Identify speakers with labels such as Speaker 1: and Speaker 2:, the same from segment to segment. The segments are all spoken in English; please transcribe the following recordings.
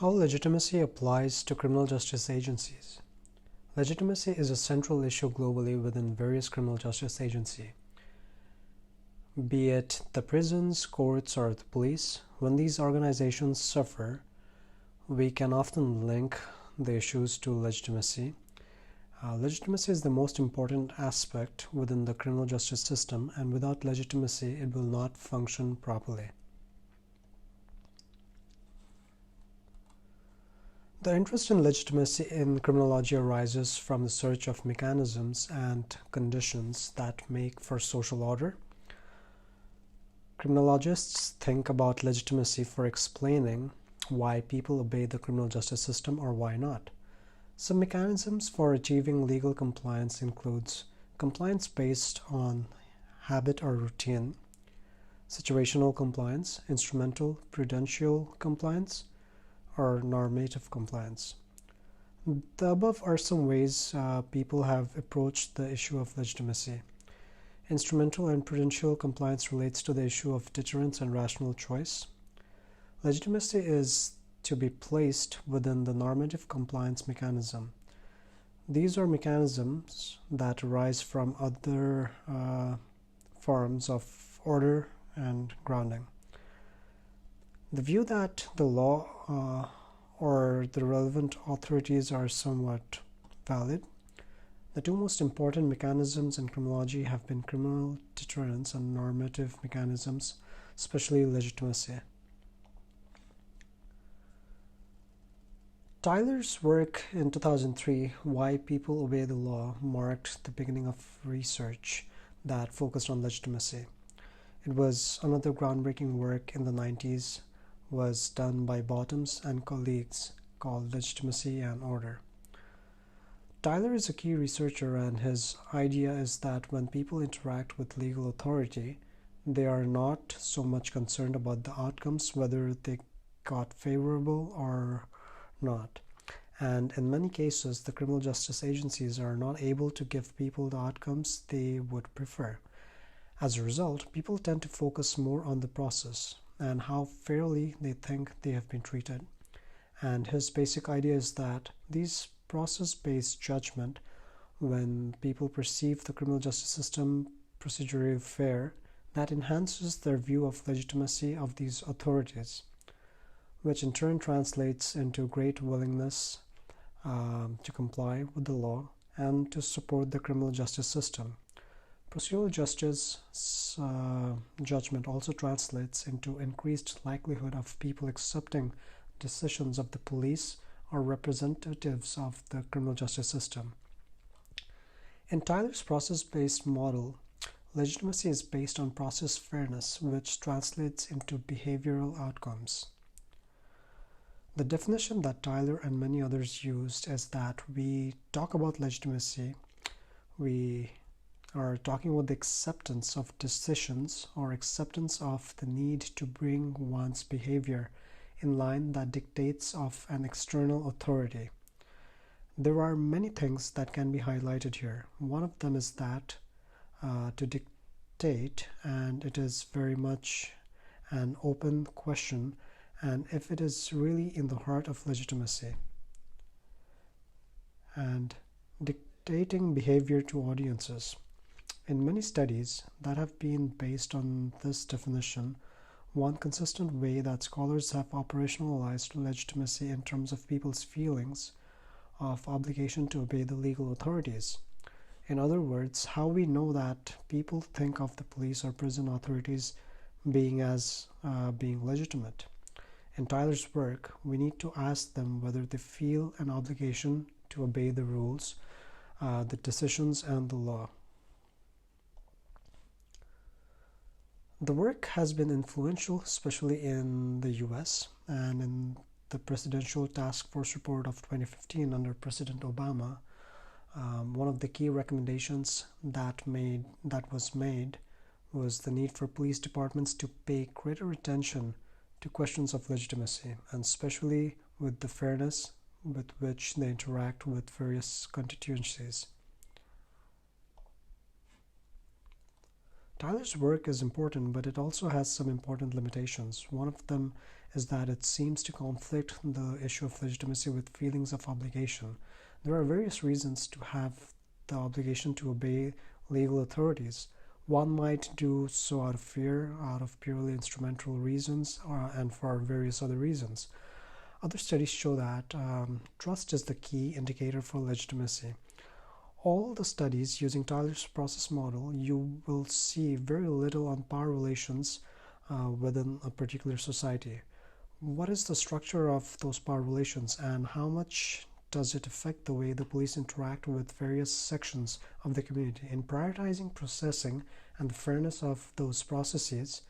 Speaker 1: How legitimacy applies to criminal justice agencies. Legitimacy is a central issue globally within various criminal justice agencies, be it the prisons, courts, or the police. When these organizations suffer, we can often link the issues to legitimacy. Legitimacy is the most important aspect within the criminal justice system, and without legitimacy, it will not function properly. The interest in legitimacy in criminology arises from the search of mechanisms and conditions that make for social order. Criminologists think about legitimacy for explaining why people obey the criminal justice system or why not. Some mechanisms for achieving legal compliance includes compliance based on habit or routine, situational compliance, instrumental prudential compliance, or normative compliance. The above are some ways people have approached the issue of legitimacy. Instrumental and prudential compliance relates to the issue of deterrence and rational choice. Legitimacy is to be placed within the normative compliance mechanism. These are mechanisms that arise from other forms of order and grounding. The view that the law or the relevant authorities are somewhat valid. The two most important mechanisms in criminology have been criminal deterrence and normative mechanisms, especially legitimacy. Tyler's work in 2003, Why People Obey the Law, marked the beginning of research that focused on legitimacy. It was another groundbreaking work in the 90s, was done by Bottoms and colleagues, called Legitimacy and Order. Tyler is a key researcher, and his idea is that when people interact with legal authority, they are not so much concerned about the outcomes, whether they got favorable or not. And in many cases, the criminal justice agencies are not able to give people the outcomes they would prefer. As a result, people tend to focus more on the process and how fairly they think they have been treated. And his basic idea is that these process-based judgment, when people perceive the criminal justice system procedurally fair, that enhances their view of legitimacy of these authorities, which in turn translates into great willingness to comply with the law and to support the criminal justice system. Procedural justice judgment also translates into increased likelihood of people accepting decisions of the police or representatives of the criminal justice system. In Tyler's process-based model, legitimacy is based on process fairness, which translates into behavioral outcomes. The definition that Tyler and many others used is that we talk about legitimacy, we are talking about the acceptance of decisions or acceptance of the need to bring one's behavior in line that dictates of an external authority. There are many things that can be highlighted here. One of them is that to dictate, and it is very much an open question, and if it is really in the heart of legitimacy. And dictating behavior to audiences. In many studies that have been based on this definition, one consistent way that scholars have operationalized legitimacy in terms of people's feelings of obligation to obey the legal authorities. In other words, how we know that people think of the police or prison authorities being legitimate. In Tyler's work, we need to ask them whether they feel an obligation to obey the rules, the decisions, and the law. The work has been influential, especially in the US, and in the Presidential Task Force report of 2015 under President Obama. One of the key recommendations that was made was the need for police departments to pay greater attention to questions of legitimacy, and especially with the fairness with which they interact with various constituencies. Tyler's work is important, but it also has some important limitations. One of them is that it seems to conflict the issue of legitimacy with feelings of obligation. There are various reasons to have the obligation to obey legal authorities. One might do so out of fear, out of purely instrumental reasons, and for various other reasons. Other studies show that trust is the key indicator for legitimacy. All the studies using Tyler's process model, you will see very little on power relations within a particular society. What is the structure of those power relations, and how much does it affect the way the police interact with various sections of the community? In prioritizing processing and the fairness of those processes,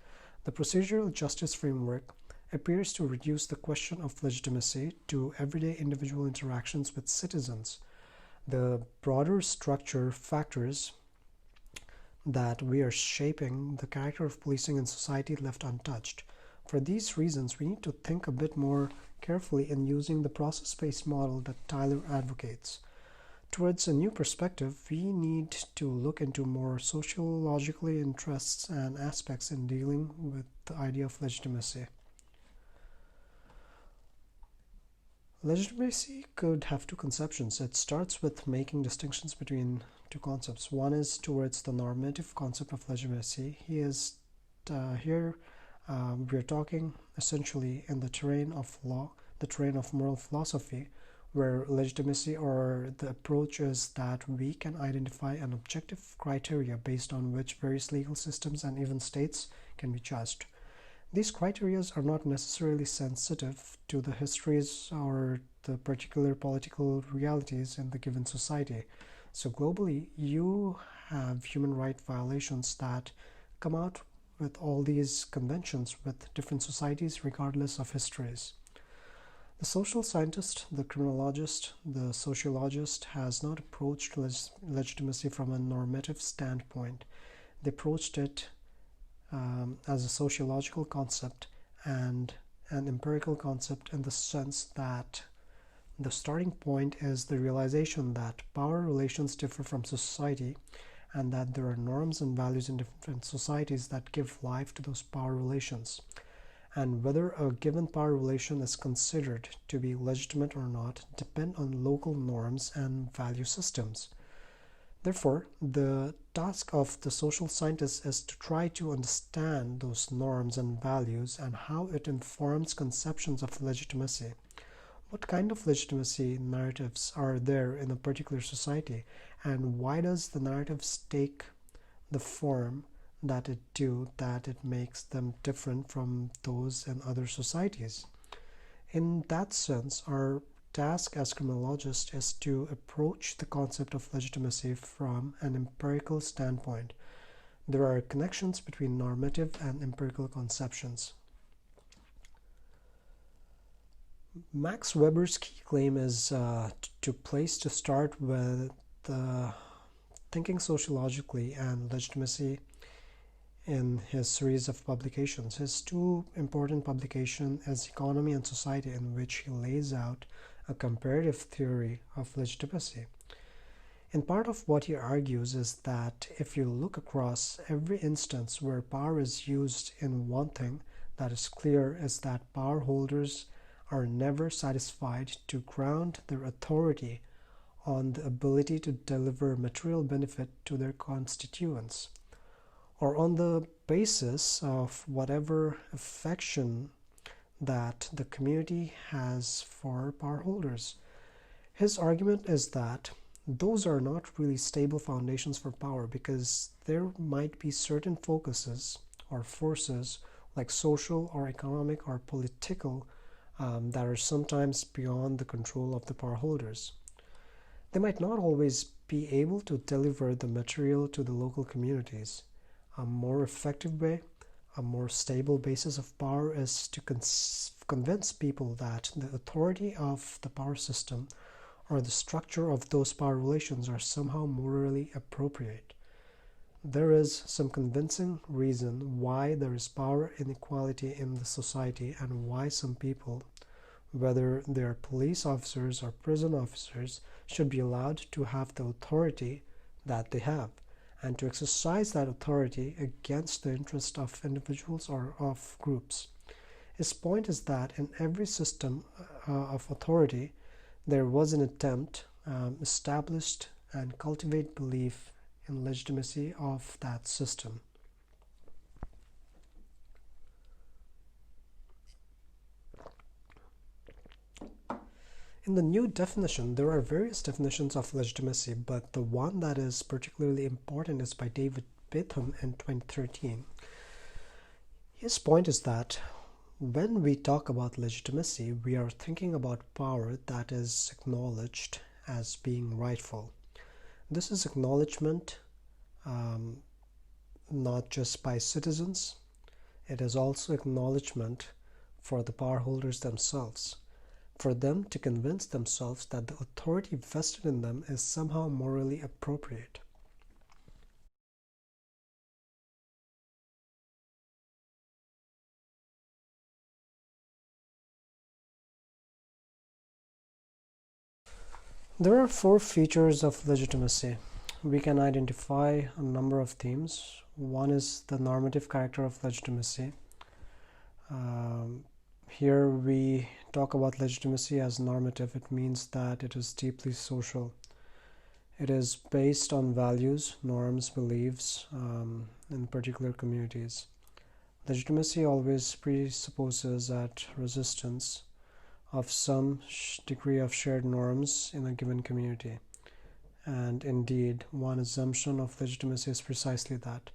Speaker 1: the procedural justice framework appears to reduce the question of legitimacy to everyday individual interactions with citizens. The broader structure factors that we are shaping the character of policing in society left untouched. For these reasons, we need to think a bit more carefully in using the process-based model that Tyler advocates. Towards a new perspective, we need to look into more sociologically interests and aspects in dealing with the idea of legitimacy. Legitimacy could have two conceptions. It starts with making distinctions between two concepts. One is towards the normative concept of legitimacy. Here we're talking essentially in the terrain of law, the terrain of moral philosophy, where legitimacy or the approach is that we can identify an objective criteria based on which various legal systems and even states can be judged. These criteria are not necessarily sensitive to the histories or the particular political realities in the given society. So globally, you have human rights violations that come out with all these conventions with different societies regardless of histories. The social scientist, the criminologist, the sociologist has not approached legitimacy from a normative standpoint. They approached it as a sociological concept and an empirical concept, in the sense that the starting point is the realization that power relations differ from society, and that there are norms and values in different societies that give life to those power relations. And whether a given power relation is considered to be legitimate or not depend on local norms and value systems. Therefore, the task of the social scientist is to try to understand those norms and values and how it informs conceptions of legitimacy. What kind of legitimacy narratives are there in a particular society, and why does the narratives take the form that it makes them different from those in other societies? In that sense, our task as criminologists is to approach the concept of legitimacy from an empirical standpoint. There are connections between normative and empirical conceptions. Max Weber's key claim is to start with thinking sociologically and legitimacy in his series of publications. His two important publications is Economy and Society, in which he lays out a comparative theory of legitimacy. And part of what he argues is that if you look across every instance where power is used in one thing, that is clear is that power holders are never satisfied to ground their authority on the ability to deliver material benefit to their constituents, or on the basis of whatever affection that the community has for power holders. His argument is that those are not really stable foundations for power, because there might be certain focuses or forces like social or economic or political that are sometimes beyond the control of the power holders. They might not always be able to deliver the material to the local communities. A more effective way, a more stable basis of power is to convince people that the authority of the power system or the structure of those power relations are somehow morally appropriate. There is some convincing reason why there is power inequality in the society, and why some people, whether they are police officers or prison officers, should be allowed to have the authority that they have. and to exercise that authority against the interest of individuals or of groups. His point is that in every system of authority, there was an attempt established and cultivate belief in legitimacy of that system. In the new definition, there are various definitions of legitimacy, but the one that is particularly important is by David Bitham in 2013. His point is that when we talk about legitimacy, we are thinking about power that is acknowledged as being rightful. This is acknowledgement not just by citizens, it is also acknowledgement for the power holders themselves, for them to convince themselves that the authority vested in them is somehow morally appropriate. There are four features of legitimacy. We can identify a number of themes. One is the normative character of legitimacy. Here we talk about legitimacy as normative. It means that it is deeply social. It is based on values, norms, beliefs in particular communities. Legitimacy always presupposes that resistance of some degree of shared norms in a given community. And indeed, one assumption of legitimacy is precisely that.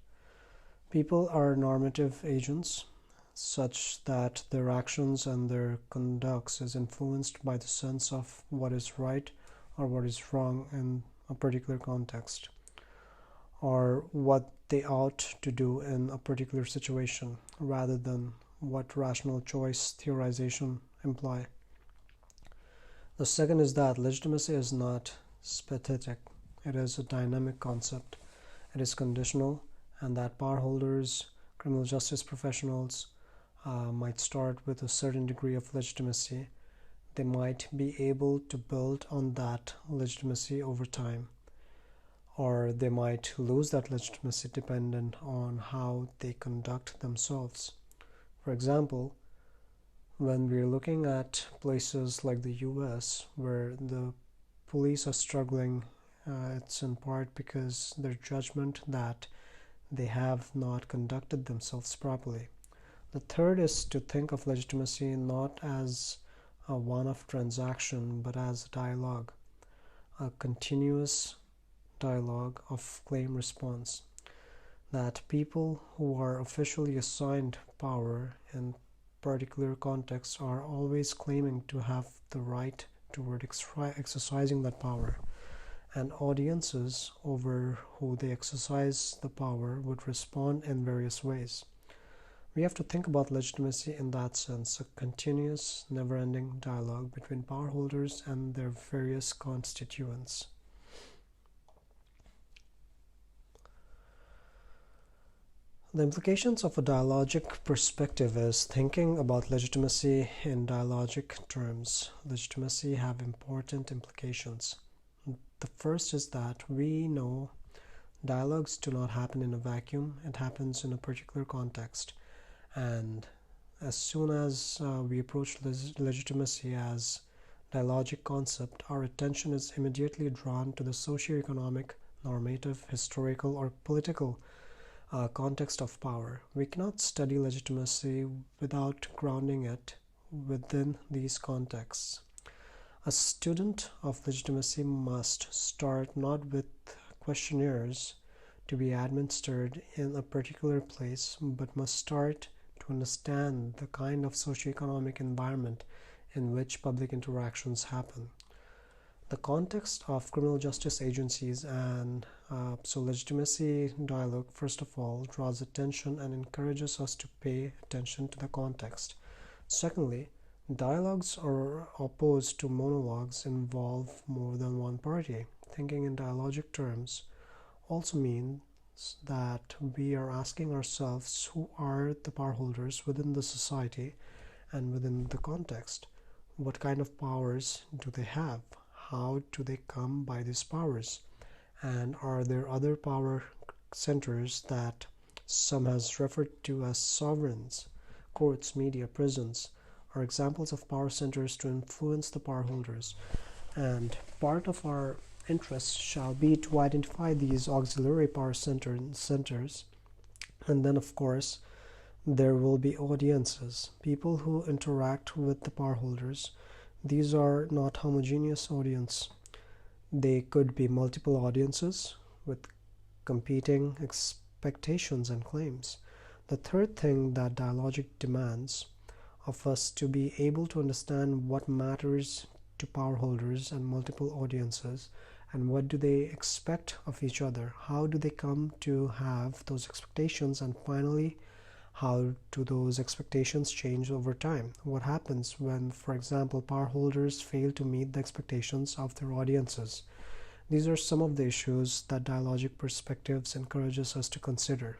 Speaker 1: People are normative agents, such that their actions and their conducts is influenced by the sense of what is right or what is wrong in a particular context, or what they ought to do in a particular situation, rather than what rational choice theorization imply. The second is that legitimacy is not static. It is a dynamic concept. It is conditional, and that power holders, criminal justice professionals might start with a certain degree of legitimacy. They might be able to build on that legitimacy over time, or they might lose that legitimacy dependent on how they conduct themselves. For example, when we're looking at places like the US where the police are struggling, it's in part because their judgment that they have not conducted themselves properly. The third is to think of legitimacy not as a one-off transaction, but as a dialogue, a continuous dialogue of claim response. That people who are officially assigned power in particular contexts are always claiming to have the right toward exercising that power, and audiences over who they exercise the power would respond in various ways. We have to think about legitimacy in that sense, a continuous, never-ending dialogue between power holders and their various constituents. The implications of a dialogic perspective is thinking about legitimacy in dialogic terms. Legitimacy have important implications. The first is that we know dialogues do not happen in a vacuum. It happens in a particular context. And as soon as we approach legitimacy as dialogic concept, our attention is immediately drawn to the socioeconomic, normative, historical, or political context of power. We cannot study legitimacy without grounding it within these contexts. A student of legitimacy must start not with questionnaires to be administered in a particular place, but must start to understand the kind of socioeconomic environment in which public interactions happen. The context of criminal justice agencies and so legitimacy dialogue, first of all, draws attention and encourages us to pay attention to the context. Secondly, dialogues are opposed to monologues involve more than one party. Thinking in dialogic terms also means that we are asking ourselves who are the power holders within the society and within the context. What kind of powers do they have? How do they come by these powers? And are there other power centers that some has referred to as sovereigns, courts, media, prisons, are examples of power centers to influence the power holders. And part of our interest shall be to identify these auxiliary power centers. And then, of course, there will be audiences, people who interact with the power holders. These are not homogeneous audience. They could be multiple audiences with competing expectations and claims. The third thing that dialogic demands of us to be able to understand what matters to power holders and multiple audiences, and what do they expect of each other, how do they come to have those expectations, and finally, how do those expectations change over time? What happens when, for example, power holders fail to meet the expectations of their audiences? These are some of the issues that dialogic perspectives encourages us to consider.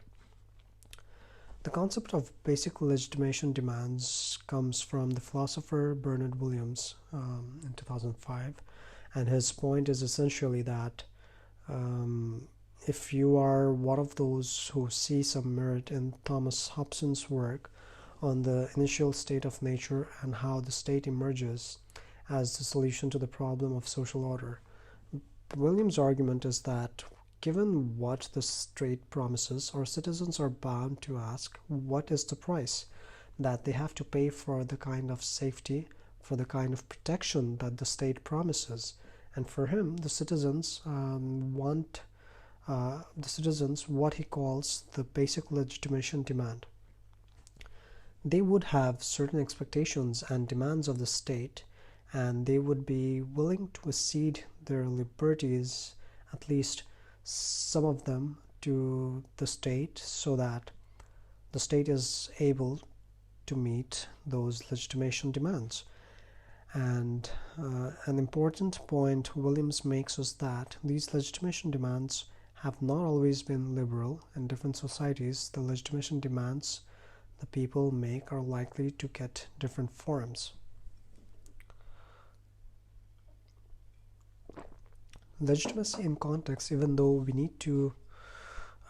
Speaker 1: The concept of basic legitimation demands comes from the philosopher Bernard Williams in 2005, and his point is essentially that if you are one of those who see some merit in Thomas Hobson's work on the initial state of nature and how the state emerges as the solution to the problem of social order, Williams' argument is that given what the state promises, our citizens are bound to ask what is the price that they have to pay for the kind of safety, for the kind of protection that the state promises. And for him, the citizens want what he calls the basic legitimation demand. They would have certain expectations and demands of the state, and they would be willing to cede their liberties, at least some of them, to the state so that the state is able to meet those legitimation demands. And an important point Williams makes is that these legitimation demands have not always been liberal. In different societies, the legitimation demands the people make are likely to get different forms. Legitimacy in context, even though we need to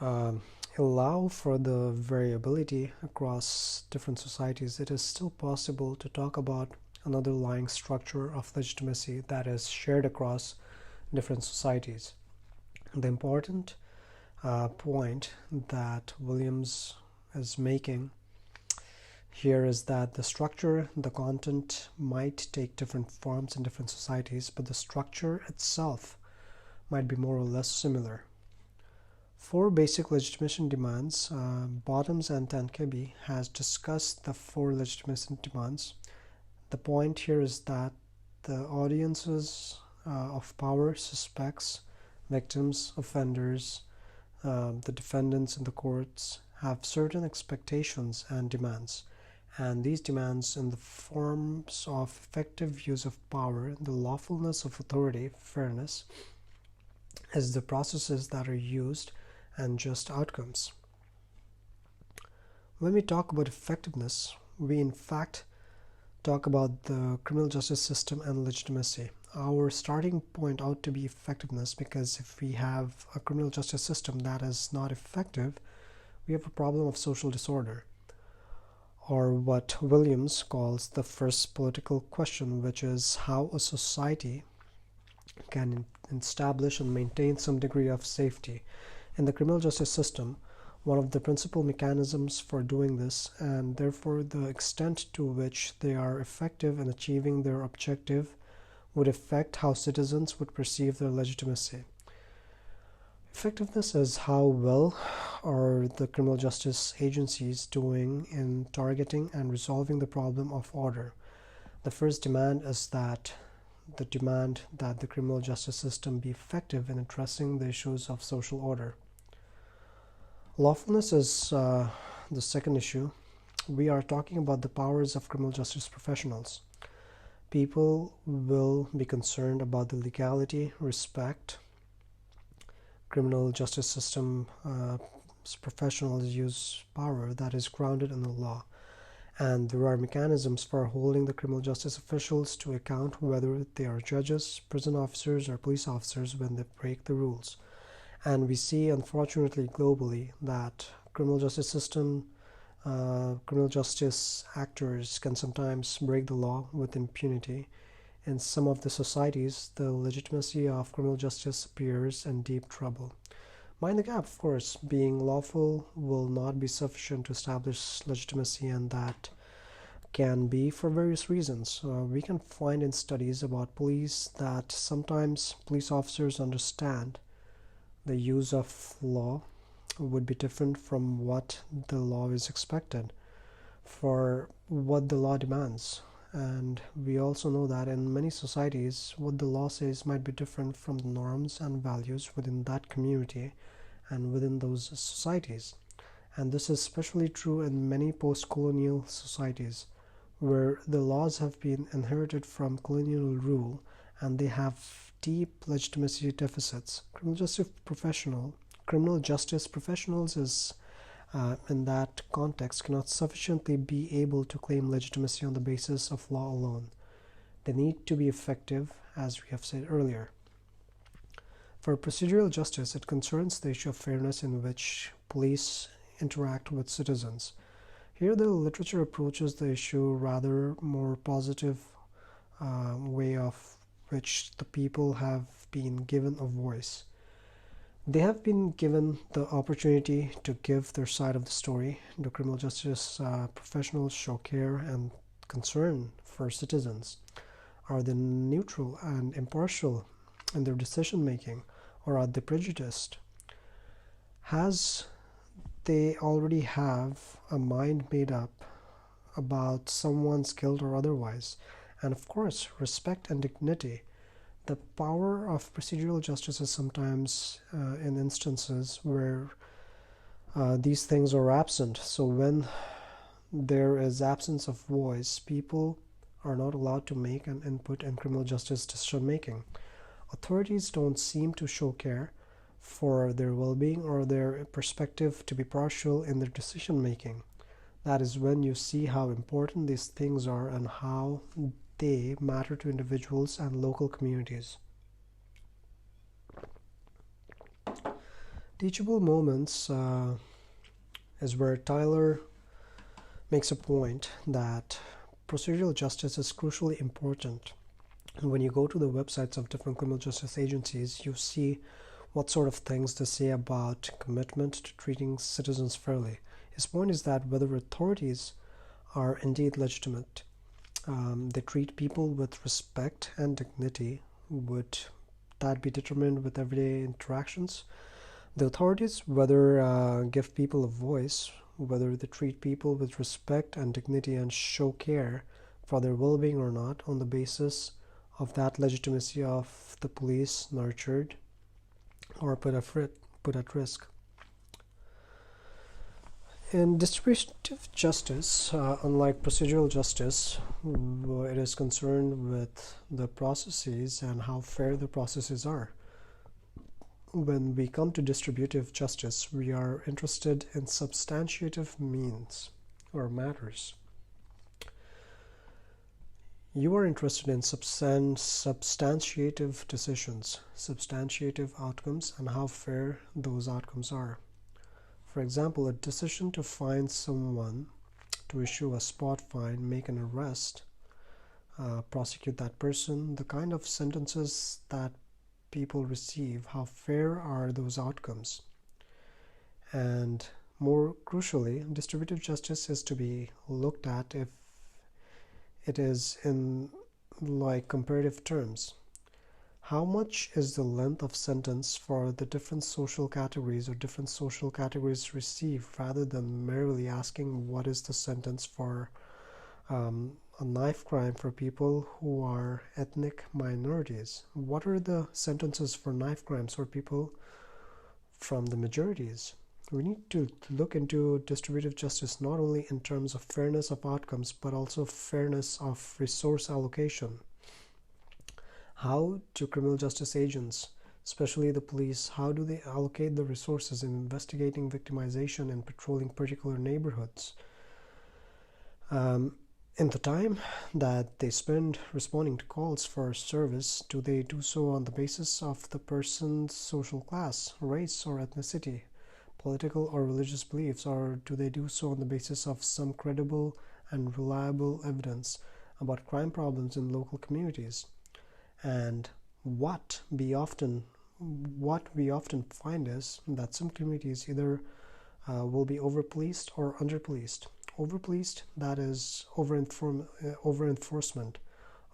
Speaker 1: allow for the variability across different societies, it is still possible to talk about an underlying structure of legitimacy that is shared across different societies. The important point that Williams is making here is that the structure, the content might take different forms in different societies, but the structure itself might be more or less similar. Four basic legitimation demands. Bottoms and Tankebi has discussed the four legitimation demands. The point here is that the audiences of power, suspects, victims, offenders, the defendants in the courts have certain expectations and demands. And these demands in the forms of effective use of power, the lawfulness of authority, fairness, as the processes that are used, and just outcomes. When we talk about effectiveness, we in fact talk about the criminal justice system and legitimacy. Our starting point ought to be effectiveness, because if we have a criminal justice system that is not effective, we have a problem of social disorder, or what Williams calls the first political question, which is how a society can establish and maintain some degree of safety. In the criminal justice system, one of the principal mechanisms for doing this, and therefore the extent to which they are effective in achieving their objective, would affect how citizens would perceive their legitimacy. Effectiveness is how well are the criminal justice agencies doing in targeting and resolving the problem of order. The first demand is that the demand that the criminal justice system be effective in addressing the issues of social order. Lawfulness is the second issue. We are talking about the powers of criminal justice professionals. People will be concerned about the legality, respect. Criminal justice system professionals use power that is grounded in the law, and there are mechanisms for holding the criminal justice officials to account, whether they are judges, prison officers, or police officers, when they break the rules. And we see, unfortunately, globally, that criminal justice actors can sometimes break the law with impunity. In some of the societies, the legitimacy of criminal justice appears in deep trouble. Mind the gap, of course, being lawful will not be sufficient to establish legitimacy, and that can be for various reasons. We can find in studies about police that sometimes police officers understand the use of law would be different from what the law is expected for what the law demands. And we also know that in many societies, what the law says might be different from the norms and values within that community and within those societies. And this is especially true in many post colonial societies where the laws have been inherited from colonial rule and they have deep legitimacy deficits. Criminal justice professionals is in that context cannot sufficiently be able to claim legitimacy on the basis of law alone. They need to be effective, as we have said earlier. For procedural justice, it concerns the issue of fairness in which police interact with citizens. Here, the literature approaches the issue rather more positive way of which the people have been given a voice. They have been given the opportunity to give their side of the story. The criminal justice professionals show care and concern for citizens. Are they neutral and impartial in their decision making, or are they prejudiced? Has they already have a mind made up about someone's guilt or otherwise? And of course, respect and dignity. The power of procedural justice is sometimes in instances where these things are absent. So when there is absence of voice, people are not allowed to make an input in criminal justice decision making. Authorities don't seem to show care for their well-being or their perspective to be partial in their decision making. That is when you see how important these things are and how they matter to individuals and local communities. Teachable moments is where Tyler makes a point that procedural justice is crucially important. And when you go to the websites of different criminal justice agencies, you see what sort of things they say about commitment to treating citizens fairly. His point is that whether authorities are indeed legitimate, they treat people with respect and dignity. Would that be determined with everyday interactions? The authorities, whether give people a voice, whether they treat people with respect and dignity and show care for their well-being or not, on the basis of that legitimacy of the police nurtured or put at risk. In distributive justice, unlike procedural justice, it is concerned with the processes and how fair the processes are. When we come to distributive justice, we are interested in substantiative means or matters. You are interested in substantiative decisions, substantiative outcomes, and how fair those outcomes are. For example, a decision to fine someone, to issue a spot fine, make an arrest, prosecute that person, the kind of sentences that people receive, how fair are those outcomes? And more crucially, distributive justice is to be looked at if it is in like comparative terms. How much is the length of sentence for the different social categories or different social categories receive, rather than merely asking what is the sentence for a knife crime for people who are ethnic minorities? What are the sentences for knife crimes for people from the majorities? We need to look into distributive justice not only in terms of fairness of outcomes, but also fairness of resource allocation. How do criminal justice agents, especially the police, how do they allocate the resources in investigating victimization and patrolling particular neighborhoods? In the time that they spend responding to calls for service, do they do so on the basis of the person's social class, race, or ethnicity, political or religious beliefs, or do they do so on the basis of some credible and reliable evidence about crime problems in local communities? And what we often find is that some communities either will be overpoliced or underpoliced. Overpoliced, that is over enforcement,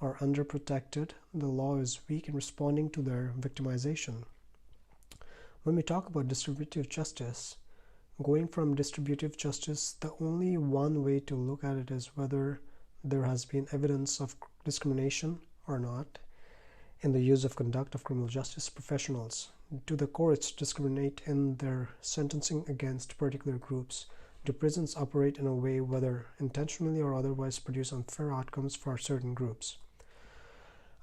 Speaker 1: or underprotected, the law is weak in responding to their victimization. When we talk about distributive justice, going from distributive justice, the only one way to look at it is whether there has been evidence of discrimination or not in the use of conduct of criminal justice professionals. Do the courts discriminate in their sentencing against particular groups? Do prisons operate in a way, whether intentionally or otherwise, produce unfair outcomes for certain groups?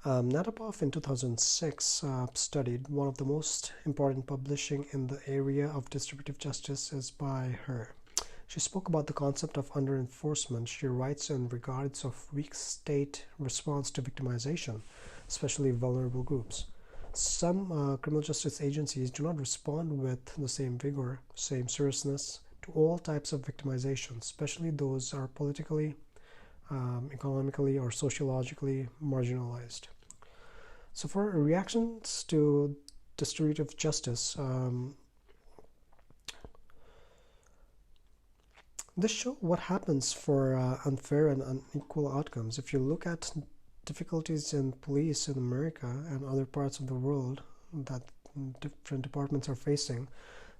Speaker 1: Natapov in 2006 studied one of the most important publishing in the area of distributive justice is by her. She spoke about the concept of under-enforcement. She writes in regards of weak state response to victimization, especially vulnerable groups. Some criminal justice agencies do not respond with the same vigor, same seriousness to all types of victimization, especially those are politically, economically, or sociologically marginalized. So for reactions to distributive justice, this shows what happens for unfair and unequal outcomes. If you look at difficulties in police in America and other parts of the world that different departments are facing,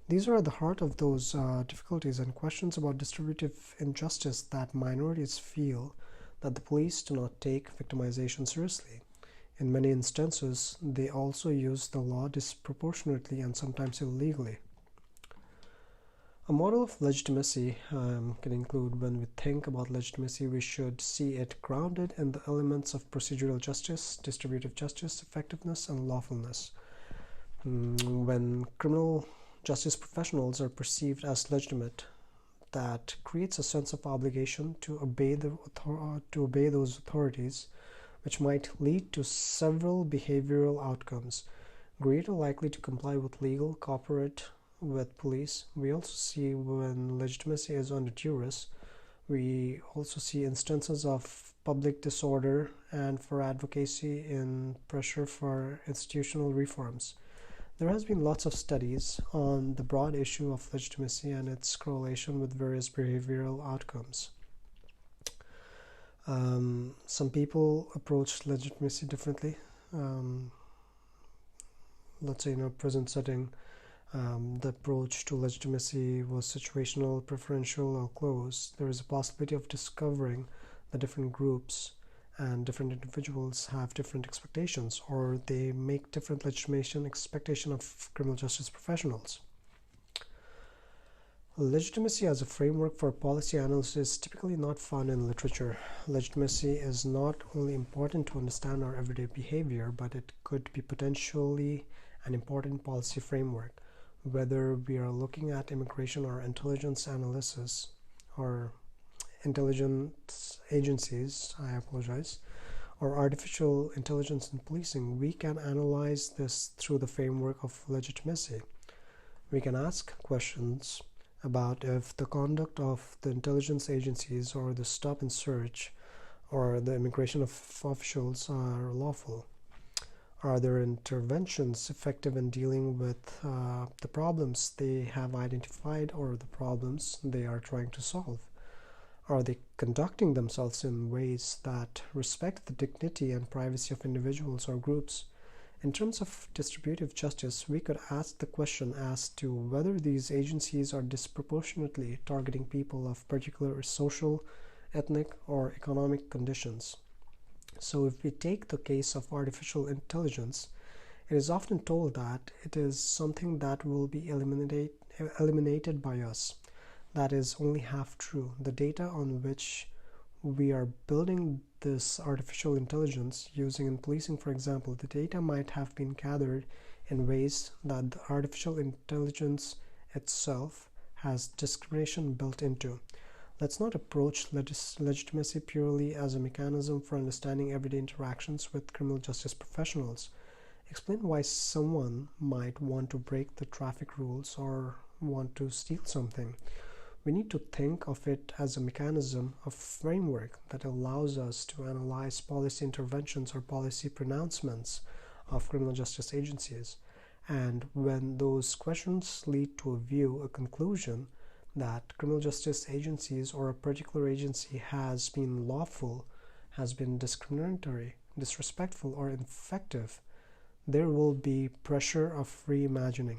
Speaker 1: these are at the heart of those difficulties and questions about distributive injustice that minorities feel that the police do not take victimization seriously. In many instances, they also use the law disproportionately and sometimes illegally. A model of legitimacy can include, when we think about legitimacy, we should see it grounded in the elements of procedural justice, distributive justice, effectiveness, and lawfulness. When criminal justice professionals are perceived as legitimate, that creates a sense of obligation to obey those authorities, which might lead to several behavioral outcomes. Greater likely to comply with legal, cooperate with police. We also see when legitimacy is under duress, we also see instances of public disorder and for advocacy in pressure for institutional reforms. There has been lots of studies on the broad issue of legitimacy and its correlation with various behavioral outcomes. Some people approach legitimacy differently. Let's say in a prison setting, the approach to legitimacy was situational, preferential, or close. There is a possibility of discovering that different groups and different individuals have different expectations, or they make different legitimation expectation of criminal justice professionals. Legitimacy as a framework for policy analysis is typically not found in literature. Legitimacy is not only important to understand our everyday behavior, but it could be potentially an important policy framework. Whether we are looking at immigration or intelligence analysis or intelligence agencies, or artificial intelligence in policing, we can analyze this through the framework of legitimacy. We can ask questions about if the conduct of the intelligence agencies or the stop and search or the immigration officials are lawful. Are their interventions effective in dealing with the problems they have identified or the problems they are trying to solve? Are they conducting themselves in ways that respect the dignity and privacy of individuals or groups? In terms of distributive justice, we could ask the question as to whether these agencies are disproportionately targeting people of particular social, ethnic, or economic conditions. So if we take the case of artificial intelligence, it is often told that it is something that will be eliminated by us. That is only half true. The data on which we are building this artificial intelligence using in policing, for example, the data might have been gathered in ways that the artificial intelligence itself has discrimination built into. Let's not approach legitimacy purely as a mechanism for understanding everyday interactions with criminal justice professionals. Explain why someone might want to break the traffic rules or want to steal something. We need to think of it as a mechanism, a framework that allows us to analyze policy interventions or policy pronouncements of criminal justice agencies. And when those questions lead to a view, a conclusion, that criminal justice agencies or a particular agency has been lawful, has been discriminatory, disrespectful, or ineffective, there will be pressure of reimagining,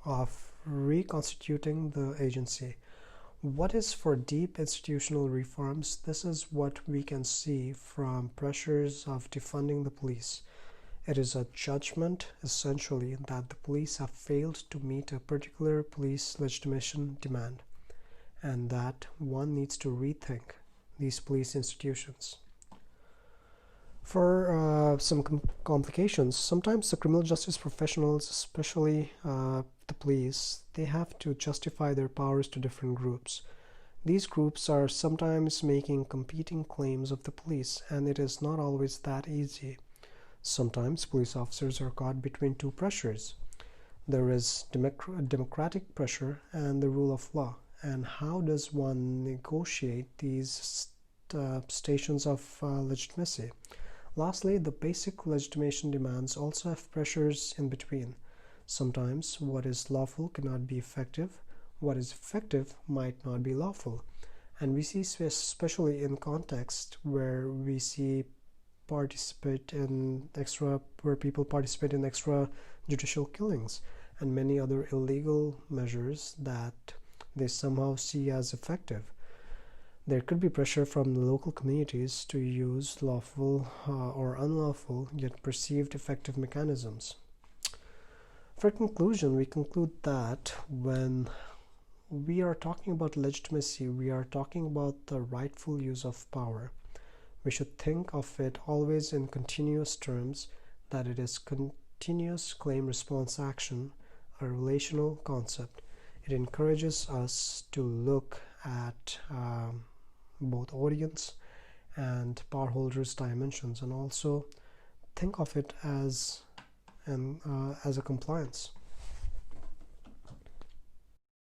Speaker 1: of reconstituting the agency. What is for deep institutional reforms? This is what we can see from pressures of defunding the police. It is a judgment, essentially, that the police have failed to meet a particular police legitimation demand, and that one needs to rethink these police institutions. For some complications, sometimes the criminal justice professionals, especially the police, they have to justify their powers to different groups. These groups are sometimes making competing claims of the police, and it is not always that easy. Sometimes police officers are caught between two pressures. There is democratic pressure and the rule of law. And how does one negotiate these stations of legitimacy? Lastly, the basic legitimation demands also have pressures in between. Sometimes what is lawful cannot be effective. What is effective might not be lawful. And we see, especially in context where we see where people participate in extrajudicial killings and many other illegal measures that they somehow see as effective. There could be pressure from the local communities to use lawful or unlawful yet perceived effective mechanisms. For conclusion, we conclude that when we are talking about legitimacy, we are talking about the rightful use of power. We should think of it always in continuous terms, that it is continuous claim response action, a relational concept. It encourages us to look at both audience and power holders dimensions, and also think of it as a compliance.